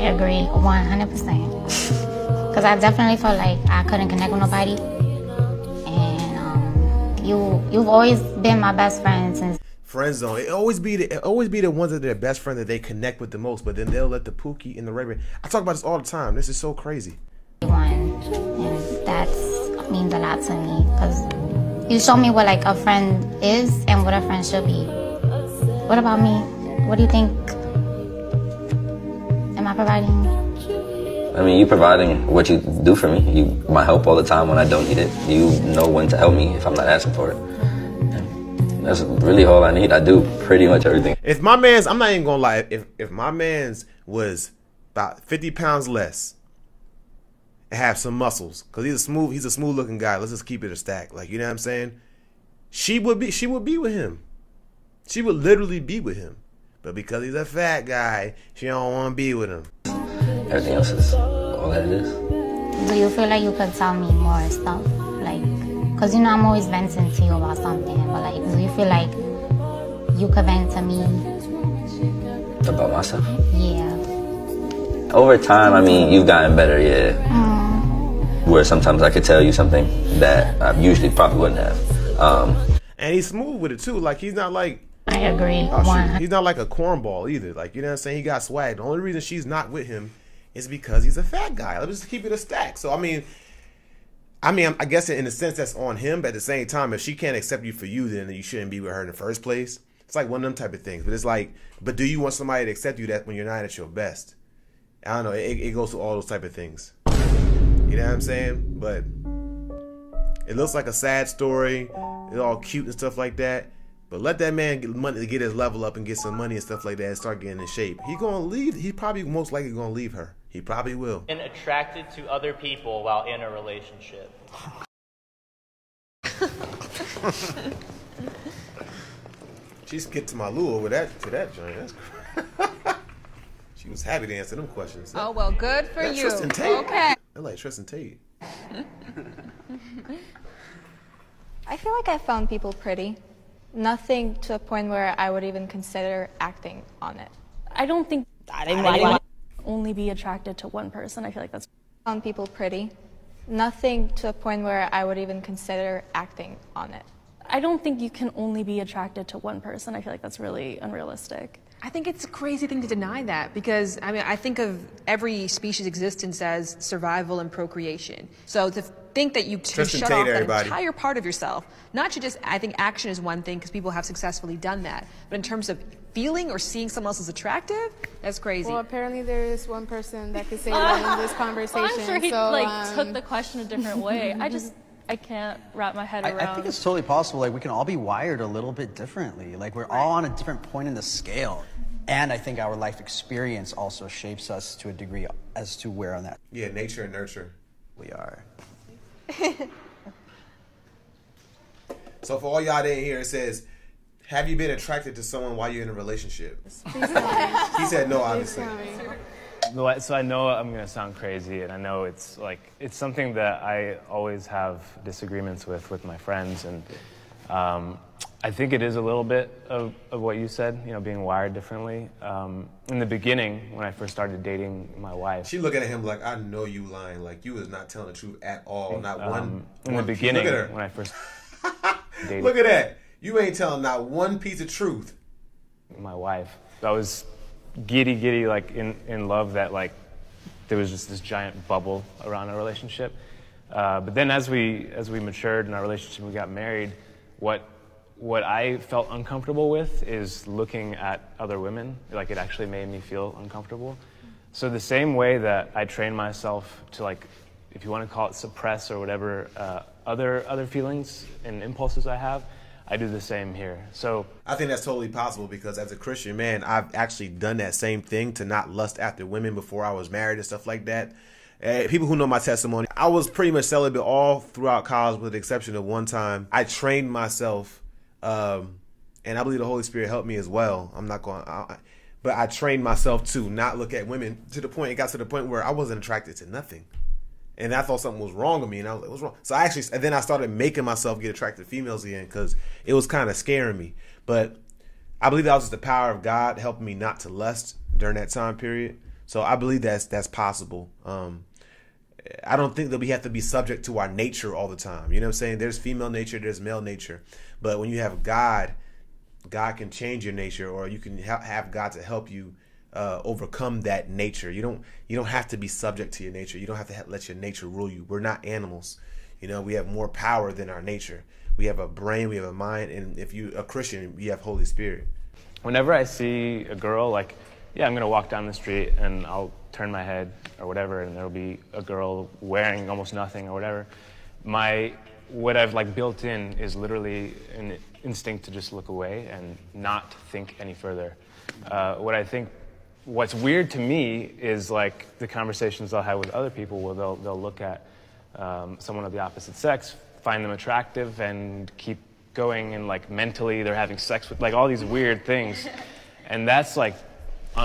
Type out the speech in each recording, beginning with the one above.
agree 100%. Because I definitely felt like I couldn't connect with nobody. And you've always been my best friend since. Friend zone. It always be the ones that are their best friend that they connect with the most, but then they'll let the Pookie and the Ray Ray. I talk about this all the time. This is so crazy. And that means a lot to me because you show me what like a friend is and what a friend should be. What about me? What do you think? Am I providing? I mean, you providing what you do for me. You my help all the time when I don't need it. You know when to help me if I'm not asking for it. That's really all I need. I do pretty much everything. If my man's, I'm not even gonna lie, if my man's was about 50 pounds less and have some muscles, because he's a smooth looking guy, let's just keep it a stack. Like, you know what I'm saying? She would be with him. She would literally be with him. But because he's a fat guy, she don't want to be with him. Everything else is all that it is. Do you feel like you could tell me more stuff? Like, because you know I'm always venting to you about something, but like, do you feel like you could vent to me? About myself? Yeah. Over time, I mean, you've gotten better, yeah. Where sometimes I could tell you something that I usually probably wouldn't have. And he's smooth with it too. Like, he's not like, I agree. he's not like a cornball either. Like, you know what I'm saying? He got swag. The only reason she's not with him is because he's a fat guy. Let's just keep it a stack. So, I mean, I guess in a sense that's on him, but at the same time, if she can't accept you for you, then you shouldn't be with her in the first place. It's like one of them type of things. But it's like, but do you want somebody to accept you that when you're not at your best? I don't know. It goes through all those type of things. You know what I'm saying? But it looks like a sad story. It's all cute and stuff like that. But let that man get money to get his level up and get some money and stuff like that and start getting in shape. He's gonna leave. He probably most likely gonna leave her. He probably will. And attracted to other people while in a relationship. She skipped to my loo over to that joint. That's she was happy to answer them questions. Oh, well, good for you. Tristan Tate. Okay. I like Tristan Tate. I feel like I found people pretty. Nothing to a point where I would even consider acting on it. I don't think I only be attracted to one person. I feel like that's Found people pretty. Nothing to a point where I would even consider acting on it. I don't think you can only be attracted to one person. I feel like that's really unrealistic. I think it's a crazy thing to deny that because, I mean, I think of every species' existence as survival and procreation. So to think that you shut off that entire part of yourself, not to just, I think action is one thing because people have successfully done that, but in terms of feeling or seeing someone else as attractive, that's crazy. Well, apparently there is one person that could say that in this conversation. Well, I'm sure he took the question a different way. I can't wrap my head around. I think it's totally possible. Like, we can all be wired a little bit differently. Like, we're all on a different point in the scale. And I think our life experience also shapes us to a degree as to where on that. Yeah, nature and nurture. We are. So for all y'all didn't hear, it says, have you been attracted to someone while you're in a relationship? He said no, obviously. So I know I'm going to sound crazy, and I know it's something that I always have disagreements with my friends, and I think it is a little bit of what you said, you know, being wired differently. In the beginning, when I first started dating my wife, she looking at him like, I know you lying, like you was not telling the truth at all, not one. In the beginning, when I first dated, look at that, you ain't telling not one piece of truth. My wife, I was giddy, like in love that like there was just this giant bubble around our relationship. But then as we matured in our relationship, we got married. What I felt uncomfortable with is looking at other women. Like, it actually made me feel uncomfortable. So the same way that I train myself to, like, if you want to call it suppress or whatever, other feelings and impulses I have, I do the same here. So I think that's totally possible because as a Christian man, I've actually done that same thing to not lust after women before I was married and stuff like that. People who know my testimony, I was pretty much celibate all throughout college with the exception of one time. I trained myself, and I believe the Holy Spirit helped me as well. I'm not going, but I trained myself to not look at women to the point, it got to the point where I wasn't attracted to nothing. And I thought something was wrong with me, and I was like, what's wrong? So and then I started making myself get attracted to females again because it was kind of scaring me. But I believe that was just the power of God helping me not to lust during that time period. So I believe that's possible. I don't think that we have to be subject to our nature all the time. You know what I'm saying? There's female nature, there's male nature. But when you have God, God can change your nature, or you can have God to help you overcome that nature. You don't have to be subject to your nature. You don't have to let your nature rule you. We're not animals. You know, we have more power than our nature. We have a brain, we have a mind, and if you're a Christian, you have Holy Spirit. Whenever I see a girl, like, yeah, I'm going to walk down the street and I'll turn my head or whatever, and there'll be a girl wearing almost nothing or whatever. What I've like built in is literally an instinct to just look away and not think any further. What's weird to me is like the conversations I'll have with other people where they'll look at someone of the opposite sex, find them attractive, and keep going, and like mentally they're having sex with like all these weird things, and that's like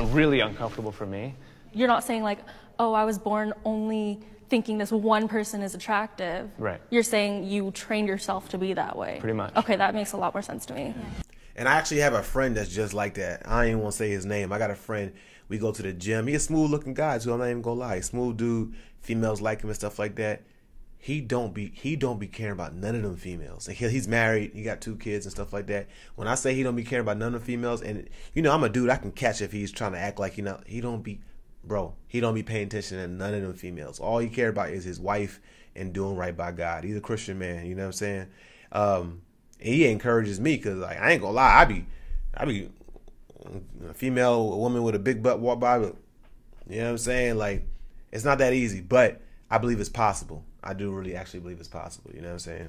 really uncomfortable for me. You're not saying like, oh, I was born only thinking this one person is attractive. Right. You're saying you trained yourself to be that way. Pretty much. Okay, that makes a lot more sense to me. Yeah. And I actually have a friend that's just like that. I ain't even want to say his name. I got a friend, we go to the gym. He's a smooth looking guy too, I'm not even gonna lie. Smooth dude, females like him and stuff like that. He don't be caring about none of them females. And he's married, he got 2 kids and stuff like that. When I say he don't be caring about none of the females, and you know I'm a dude, I can catch if he's trying to act like he don't be paying attention to none of them females. All he cared about is his wife and doing right by God. He's a Christian man, you know what I'm saying? And he encourages me because like I ain't gonna lie, I be a female, a woman with a big butt walk by, but you know what I'm saying? Like it's not that easy, but I believe it's possible. I do really actually believe it's possible, you know what I'm saying?